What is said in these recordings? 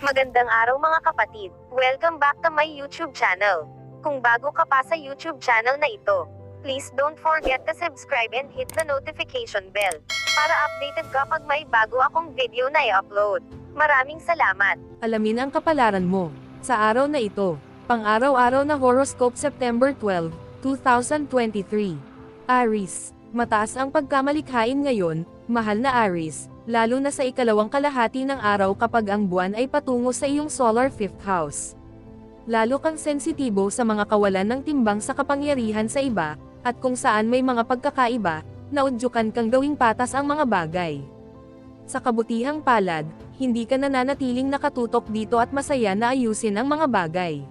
Magandang araw mga kapatid. Welcome back to my YouTube channel. Kung bago ka pa sa YouTube channel na ito, please don't forget to subscribe and hit the notification bell para updated kapag may bago akong video na i-upload. Maraming salamat. Alamin ang kapalaran mo sa araw na ito. Pang-araw-araw na horoscope September 12, 2023. Aries, mataas ang pagkamalikhain ngayon, mahal na Aries, lalo na sa ikalawang kalahati ng araw kapag ang buwan ay patungo sa iyong solar 5th house. Lalo kang sensitibo sa mga kawalan ng timbang sa kapangyarihan sa iba, at kung saan may mga pagkakaiba, naudyukan kang gawing patas ang mga bagay. Sa kabutihang palad, hindi ka nananatiling nakatutok dito at masaya na ayusin ang mga bagay.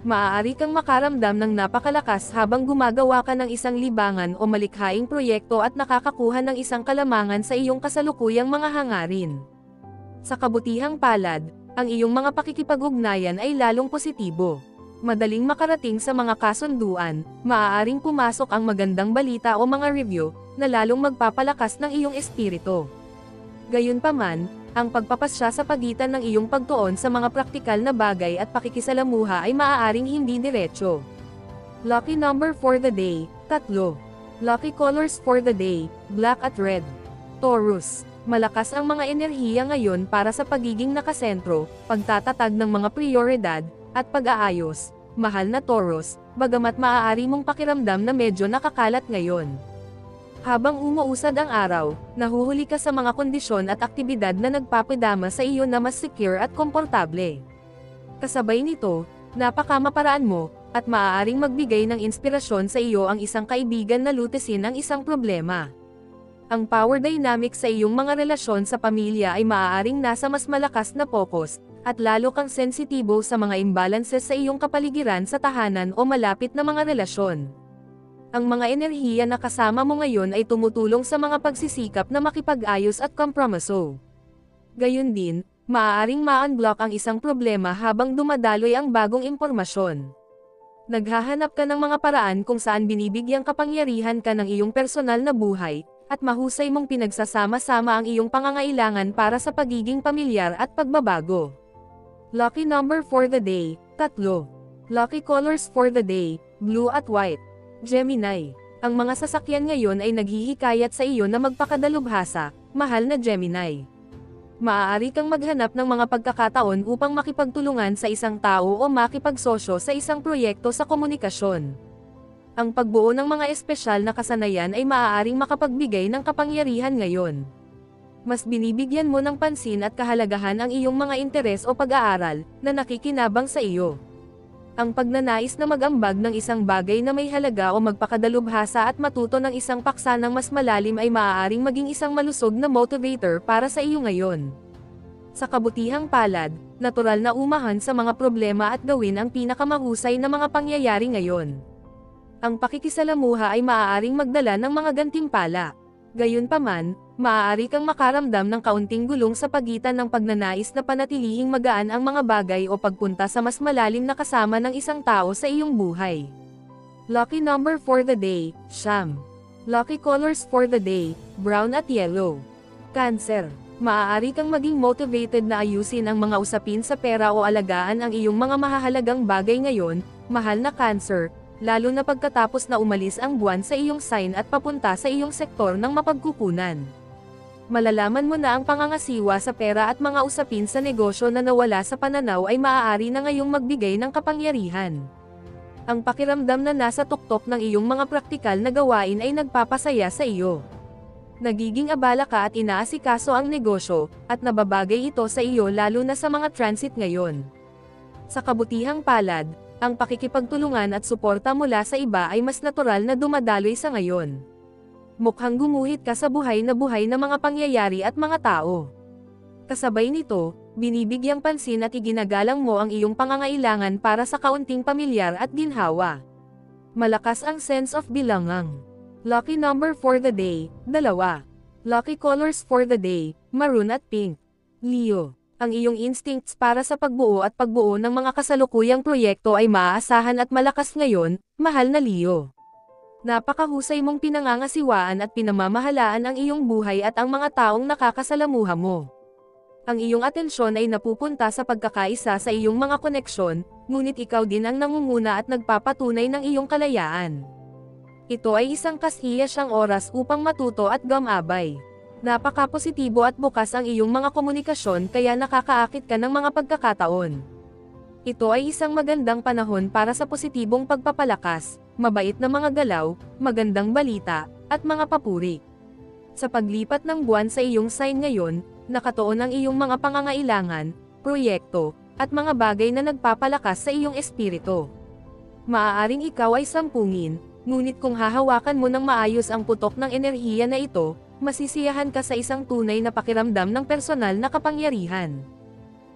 Maaari kang makaramdam ng napakalakas habang gumagawa ka ng isang libangan o malikhaing proyekto at nakakakuha ng isang kalamangan sa iyong kasalukuyang mga hangarin. Sa kabutihang palad, ang iyong mga pakikipag-ugnayan ay lalong positibo. Madaling makarating sa mga kasunduan, maaaring pumasok ang magandang balita o mga review, na lalong magpapalakas ng iyong espiritu. Gayunpaman, ang pagpapasya sa pagitan ng iyong pagtuon sa mga praktikal na bagay at pakikisalamuha ay maaaring hindi diretso. Lucky number for the day, 3. Lucky colors for the day, black at red. Taurus, malakas ang mga enerhiya ngayon para sa pagiging nakasentro, pagtatatag ng mga prioridad, at pag-aayos. Mahal na Taurus, bagamat maaari mong pakiramdam na medyo nakakalat ngayon. Habang umuusad ang araw, nahuhuli ka sa mga kondisyon at aktibidad na nagpapadama sa iyo na mas secure at komportable. Kasabay nito, napakamaparaan mo, at maaaring magbigay ng inspirasyon sa iyo ang isang kaibigan na lutesin ang isang problema. Ang power dynamic sa iyong mga relasyon sa pamilya ay maaaring nasa mas malakas na focus, at lalo kang sensitibo sa mga imbalances sa iyong kapaligiran sa tahanan o malapit na mga relasyon. Ang mga enerhiya na kasama mo ngayon ay tumutulong sa mga pagsisikap na makipag-ayos at kompromiso. Gayun din, maaaring ma-unblock ang isang problema habang dumadaloy ang bagong impormasyon. Naghahanap ka ng mga paraan kung saan binibigyang kapangyarihan ka ng iyong personal na buhay, at mahusay mong pinagsasama-sama ang iyong pangangailangan para sa pagiging pamilyar at pagbabago. Lucky number for the day, 3. Lucky colors for the day, blue at white. Gemini, ang mga sasakyan ngayon ay naghihikayat sa iyo na magpakadalubhasa, mahal na Gemini. Maaari kang maghanap ng mga pagkakataon upang makipagtulungan sa isang tao o makipagsosyo sa isang proyekto sa komunikasyon. Ang pagbuo ng mga espesyal na kasanayan ay maaaring makapagbigay ng kapangyarihan ngayon. Mas binibigyan mo ng pansin at kahalagahan ang iyong mga interes o pag-aaral na nakikinabang sa iyo. Ang pagnanais na mag-ambag ng isang bagay na may halaga o magpakadalubhasa at matuto ng isang paksa ng mas malalim ay maaaring maging isang malusog na motivator para sa iyo ngayon. Sa kabutihang palad, natural na umahan sa mga problema at gawin ang pinakamahusay na mga pangyayari ngayon. Ang pakikisalamuha ay maaaring magdala ng mga gantimpala. Gayunpaman, maaari kang makaramdam ng kaunting gulong sa pagitan ng pagnanais na panatilihing magaan ang mga bagay o pagpunta sa mas malalim na kasama ng isang tao sa iyong buhay. Lucky number for the day, 9. Lucky colors for the day, brown at yellow. Cancer, maaari kang maging motivated na ayusin ang mga usapin sa pera o alagaan ang iyong mga mahahalagang bagay ngayon, mahal na Cancer, lalo na pagkatapos na umalis ang buwan sa iyong sign at papunta sa iyong sektor ng mapagkukunan. Malalaman mo na ang pangangasiwa sa pera at mga usapin sa negosyo na nawala sa pananaw ay maaari na ngayong magbigay ng kapangyarihan. Ang pakiramdam na nasa tuktok ng iyong mga praktikal na gawain ay nagpapasaya sa iyo. Nagiging abala ka at inaasikaso ang negosyo, at nababagay ito sa iyo lalo na sa mga transit ngayon. Sa kabutihang palad, ang pakikipagtulungan at suporta mula sa iba ay mas natural na dumadaloy sa ngayon. Mukhang gumuhit ka sa buhay na mga pangyayari at mga tao. Kasabay nito, binibigyang pansin at iginagalang mo ang iyong pangangailangan para sa kaunting pamilyar at ginhawa. Malakas ang sense of bilangang. Lucky number for the day, 2. Lucky colors for the day, maroon at pink. Leo, ang iyong instincts para sa pagbuo ng mga kasalukuyang proyekto ay maaasahan at malakas ngayon, mahal na Leo. Napakahusay mong pinangangasiwaan at pinamamahalaan ang iyong buhay at ang mga taong nakakasalamuha mo. Ang iyong atensyon ay napupunta sa pagkakaisa sa iyong mga koneksyon, ngunit ikaw din ang nangunguna at nagpapatunay ng iyong kalayaan. Ito ay isang kasiyasang oras upang matuto at gumabay. Napaka-positibo at bukas ang iyong mga komunikasyon kaya nakakaakit ka ng mga pagkakataon. Ito ay isang magandang panahon para sa positibong pagpapalakas, mabait na mga galaw, magandang balita, at mga papuri. Sa paglipat ng buwan sa iyong sign ngayon, nakatuon ang iyong mga pangangailangan, proyekto, at mga bagay na nagpapalakas sa iyong espiritu. Maaaring ikaw ay sampungin, ngunit kung hahawakan mo ng maayos ang putok ng enerhiya na ito, masisiyahan ka sa isang tunay na pakiramdam ng personal na kapangyarihan.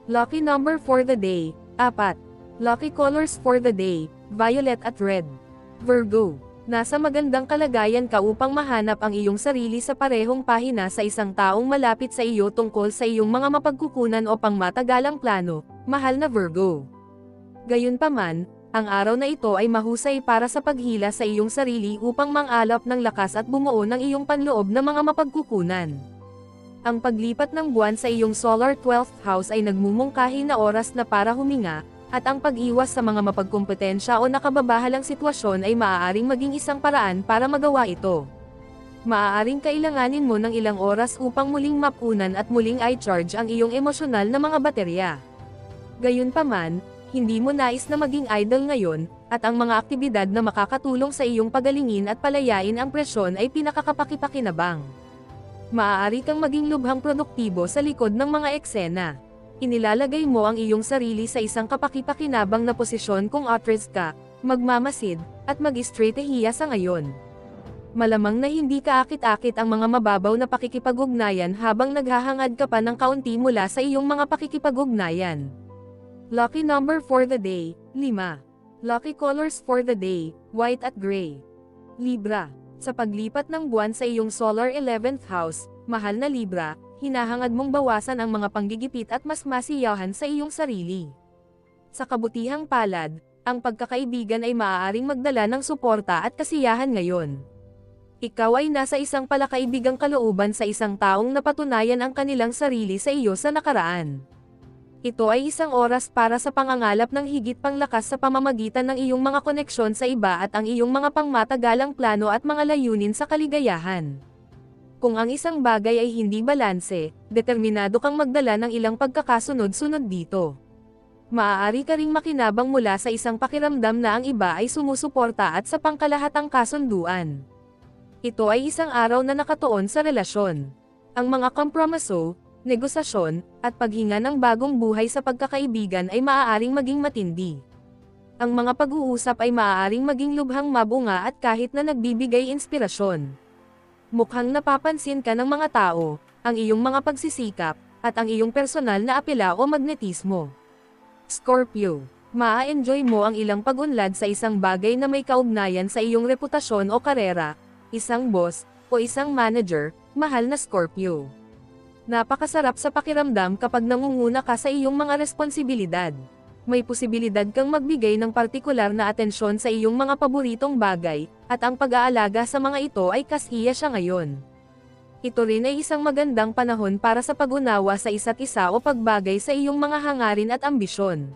Lucky number for the day, 4. Lucky colors for the day, violet at red. Virgo, nasa magandang kalagayan ka upang mahanap ang iyong sarili sa parehong pahina sa isang taong malapit sa iyo tungkol sa iyong mga mapagkukunan o pangmatagalang plano, mahal na Virgo. Gayunpaman, ang araw na ito ay mahusay para sa paghila sa iyong sarili upang mangalap ng lakas at bumuo ng iyong panloob na mga mapagkukunan. Ang paglipat ng buwan sa iyong solar 12th house ay nagmumungkahi na oras na para huminga, at ang pag-iwas sa mga mapagkompetensya o nakababahalang sitwasyon ay maaaring maging isang paraan para magawa ito. Maaaring kailanganin mo ng ilang oras upang muling mapunan at muling i-charge ang iyong emosyonal na mga baterya. Gayunpaman, hindi mo nais na maging idle ngayon, at ang mga aktibidad na makakatulong sa iyong pagalingin at palayain ang presyon ay pinakakapakipakinabang. Maaari kang maging lubhang produktibo sa likod ng mga eksena. Inilalagay mo ang iyong sarili sa isang kapakipakinabang na posisyon kung actress ka, magmamasid, at mag-estratehiya sa ngayon. Malamang na hindi kaakit-akit ang mga mababaw na pakikipag-ugnayan habang naghahangad ka pa ng kaunti mula sa iyong mga pakikipag-ugnayan. Lucky number for the day, 5. Lucky colors for the day, white at gray. Libra, sa paglipat ng buwan sa iyong solar 11th house, mahal na Libra, hinahangad mong bawasan ang mga panggigipit at mas masiyahan sa iyong sarili. Sa kabutihang palad, ang pagkakaibigan ay maaaring magdala ng suporta at kasiyahan ngayon. Ikaw ay nasa isang palakaibigang kalooban sa isang taong napatunayan ang kanilang sarili sa iyo sa nakaraan. Ito ay isang oras para sa pangangalap ng higit pang lakas sa pamamagitan ng iyong mga koneksyon sa iba at ang iyong mga pangmatagalang plano at mga layunin sa kaligayahan. Kung ang isang bagay ay hindi balanse, determinado kang magdala ng ilang pagkakasunod-sunod dito. Maaari ka ring makinabang mula sa isang pakiramdam na ang iba ay sumusuporta at sa pangkalahatang kasunduan. Ito ay isang araw na nakatuon sa relasyon. Ang mga kompromiso, negosasyon, at paghinga ng bagong buhay sa pagkakaibigan ay maaaring maging matindi. Ang mga pag-uusap ay maaaring maging lubhang mabunga at kahit na nagbibigay inspirasyon. Mukhang napapansin ka ng mga tao, ang iyong mga pagsisikap, at ang iyong personal na apela o magnetismo. Scorpio, maa-enjoy mo ang ilang pag-unlad sa isang bagay na may kaugnayan sa iyong reputasyon o karera, isang boss, o isang manager, mahal na Scorpio. Napakasarap sa pakiramdam kapag nangunguna ka sa iyong mga responsibilidad. May posibilidad kang magbigay ng partikular na atensyon sa iyong mga paboritong bagay, at ang pag-aalaga sa mga ito ay kasiya siya ngayon. Ito rin ay isang magandang panahon para sa pag-unawa sa isa't isa o pagbagay sa iyong mga hangarin at ambisyon.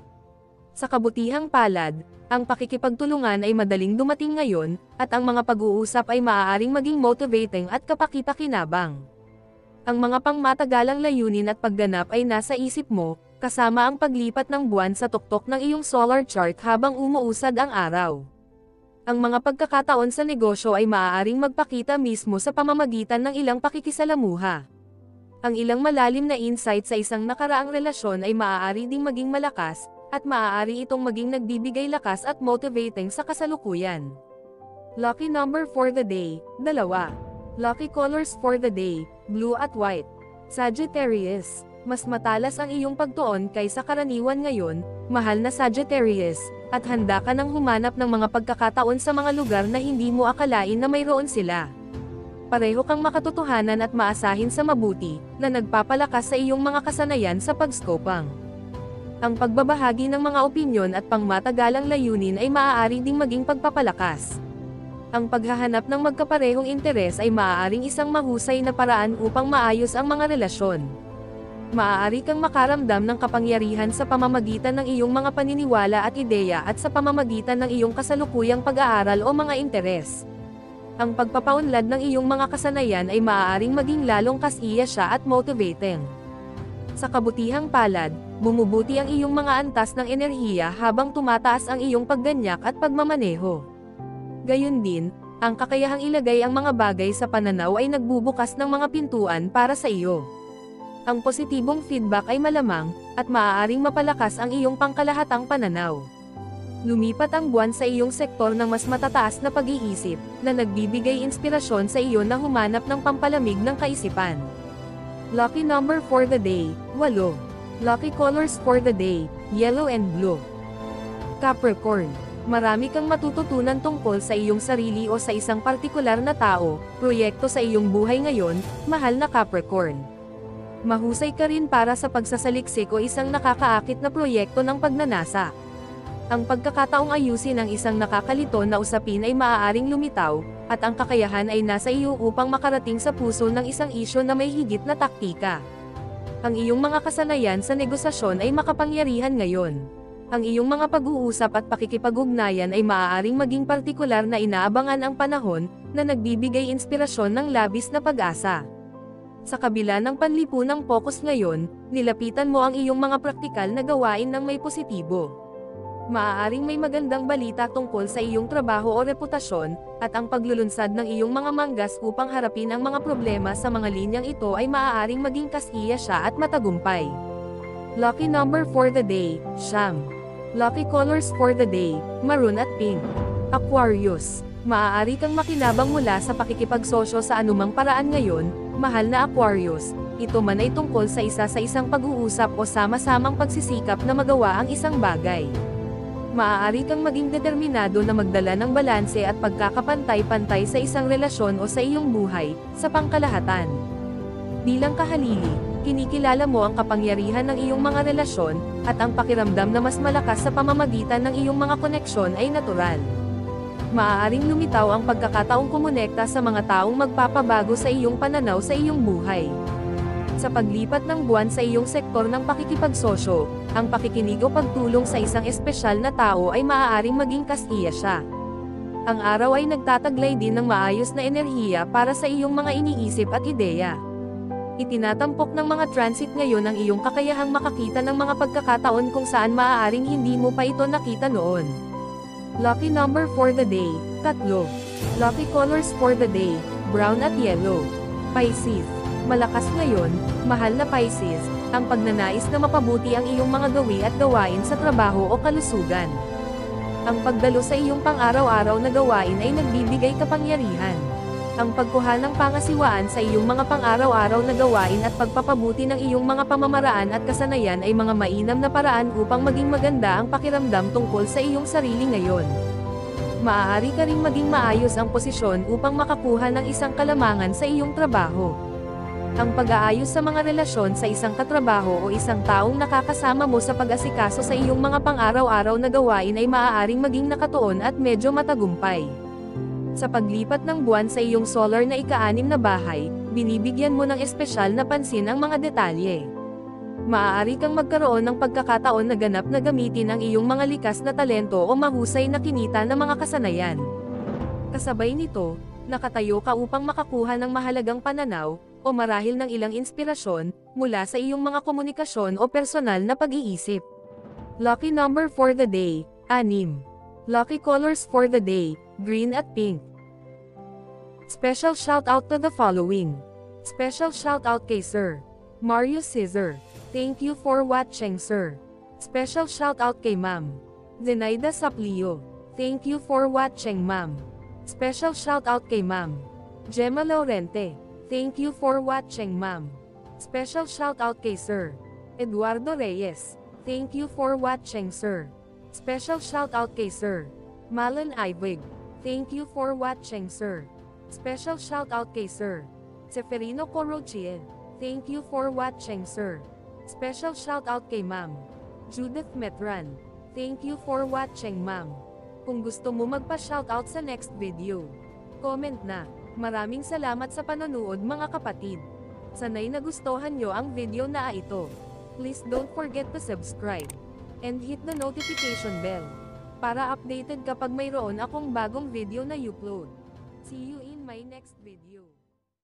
Sa kabutihang palad, ang pakikipagtulungan ay madaling dumating ngayon, at ang mga pag-uusap ay maaaring maging motivating at kapakipakinabang. Ang mga pangmatagalang layunin at pagganap ay nasa isip mo, kasama ang paglipat ng buwan sa tuktok ng iyong solar chart habang umuusad ang araw. Ang mga pagkakataon sa negosyo ay maaaring magpakita mismo sa pamamagitan ng ilang pakikisalamuha. Ang ilang malalim na insight sa isang nakaraang relasyon ay maaari ding maging malakas, at maaari itong maging nagbibigay lakas at motivating sa kasalukuyan. Lucky number for the day, 2. Lucky colors for the day, blue at white. Sagittarius, mas matalas ang iyong pagtuon kaysa karaniwan ngayon, mahal na Sagittarius, at handa ka nang humanap ng mga pagkakataon sa mga lugar na hindi mo akalain na mayroon sila. Pareho kang makatotohanan at maasahin sa mabuti, na nagpapalakas sa iyong mga kasanayan sa pagskopang. Ang pagbabahagi ng mga opinyon at pangmatagalang layunin ay maaari ding maging pagpapalakas. Ang paghahanap ng magkaparehong interes ay maaaring isang mahusay na paraan upang maayos ang mga relasyon. Maaari kang makaramdam ng kapangyarihan sa pamamagitan ng iyong mga paniniwala at ideya at sa pamamagitan ng iyong kasalukuyang pag-aaral o mga interes. Ang pagpapaunlad ng iyong mga kasanayan ay maaaring maging lalong kasiya siya at motivating. Sa kabutihang palad, bumubuti ang iyong mga antas ng enerhiya habang tumataas ang iyong pagganyak at pagmamaneho. Gayun din, ang kakayahang ilagay ang mga bagay sa pananaw ay nagbubukas ng mga pintuan para sa iyo. Ang positibong feedback ay malamang, at maaaring mapalakas ang iyong pangkalahatang pananaw. Lumipat ang buwan sa iyong sektor ng mas matataas na pag-iisip, na nagbibigay inspirasyon sa iyo na humanap ng pampalamig ng kaisipan. Lucky number for the day, 8. Lucky colors for the day, yellow and blue. Capricorn. Marami kang matututunan tungkol sa iyong sarili o sa isang partikular na tao, proyekto sa iyong buhay ngayon, mahal na Capricorn. Mahusay ka rin para sa pagsasaliksik o isang nakakaakit na proyekto ng pagnanasa. Ang pagkakataong ayusin ang isang nakakalito na usapin ay maaaring lumitaw, at ang kakayahan ay nasa iyo upang makarating sa puso ng isang isyu na may higit na taktika. Ang iyong mga kasanayan sa negosasyon ay makapangyarihan ngayon. Ang iyong mga pag-uusap at pakikipag-ugnayan ay maaaring maging partikular na inaabangan ang panahon, na nagbibigay inspirasyon ng labis na pag-asa. Sa kabila ng panlipunang focus ngayon, nilapitan mo ang iyong mga praktikal na gawain ng may positibo. Maaaring may magandang balita tungkol sa iyong trabaho o reputasyon, at ang paglulunsad ng iyong mga manggas upang harapin ang mga problema sa mga linyang ito ay maaaring maging kasiya siya at matagumpay. Lucky number for the day, 9. Lucky colors for the day, maroon at pink. Aquarius. Maaari kang makinabang mula sa pakikipagsosyo sa anumang paraan ngayon, mahal na Aquarius. Ito man ay tungkol sa isang pag-uusap o sama-samang pagsisikap na magawa ang isang bagay. Maaari kang maging determinado na magdala ng balanse at pagkakapantay-pantay sa isang relasyon o sa iyong buhay, sa pangkalahatan. Bilang kahalili, kinikilala mo ang kapangyarihan ng iyong mga relasyon, at ang pakiramdam na mas malakas sa pamamagitan ng iyong mga koneksyon ay natural. Maaaring lumitaw ang pagkakataong kumonekta sa mga taong magpapabago sa iyong pananaw sa iyong buhay. Sa paglipat ng buwan sa iyong sektor ng pakikipagsosyo, ang pakikinig o pagtulong sa isang espesyal na tao ay maaaring maging kasiya siya. Ang araw ay nagtataglay din ng maayos na enerhiya para sa iyong mga iniisip at ideya. Itinatampok ng mga transit ngayon ang iyong kakayahang makakita ng mga pagkakataon kung saan maaaring hindi mo pa ito nakita noon. Lucky number for the day, 3. Lucky colors for the day, brown at yellow. Pisces. Malakas ngayon, mahal na Pisces, ang pagnanais na mapabuti ang iyong mga gawi at gawain sa trabaho o kalusugan. Ang pagdalo sa iyong pang-araw-araw na gawain ay nagbibigay kapangyarihan. Ang pagkuha ng pangasiwaan sa iyong mga pang-araw-araw na gawain at pagpapabuti ng iyong mga pamamaraan at kasanayan ay mga mainam na paraan upang maging maganda ang pakiramdam tungkol sa iyong sarili ngayon. Maaari ka ring maging maayos ang posisyon upang makakuha ng isang kalamangan sa iyong trabaho. Ang pag-aayos sa mga relasyon sa isang katrabaho o isang taong nakakasama mo sa pag-asikaso sa iyong mga pang-araw-araw na gawain ay maaaring maging nakatuon at medyo matagumpay. Sa paglipat ng buwan sa iyong solar na ika-6 na bahay, binibigyan mo ng espesyal na pansin ang mga detalye. Maaari kang magkaroon ng pagkakataon na ganap na gamitin ang iyong mga likas na talento o mahusay na kinita na mga kasanayan. Kasabay nito, nakatayo ka upang makakuha ng mahalagang pananaw, o marahil ng ilang inspirasyon, mula sa iyong mga komunikasyon o personal na pag-iisip. Lucky number for the day, 6. Lucky colors for the day, green at pink. Special shout out to the following. Special shout out kay Sir Mario Cesar. Thank you for watching, sir. Special shout out kay Ma'am Zenaida Saplio. Thank you for watching, ma'am. Special shout out kay Ma'am Gemma Laurente. Thank you for watching, ma'am. Special shout out kay Sir Eduardo Reyes. Thank you for watching, sir. Special shout out kay Sir Malon Ibig. Thank you for watching, sir. Special shout out kay Sir Seferino Corochiel. Thank you for watching, sir. Special shout out kay Ma'am Judith Metran. Thank you for watching, ma'am. Kung gusto mo magpa-shoutout sa next video, comment na. Maraming salamat sa panonood, mga kapatid. Sanay nagustuhan nyo ang video na ito. Please don't forget to subscribe and hit the notification bell para updated kapag mayroon akong bagong video na upload. See you in my next video.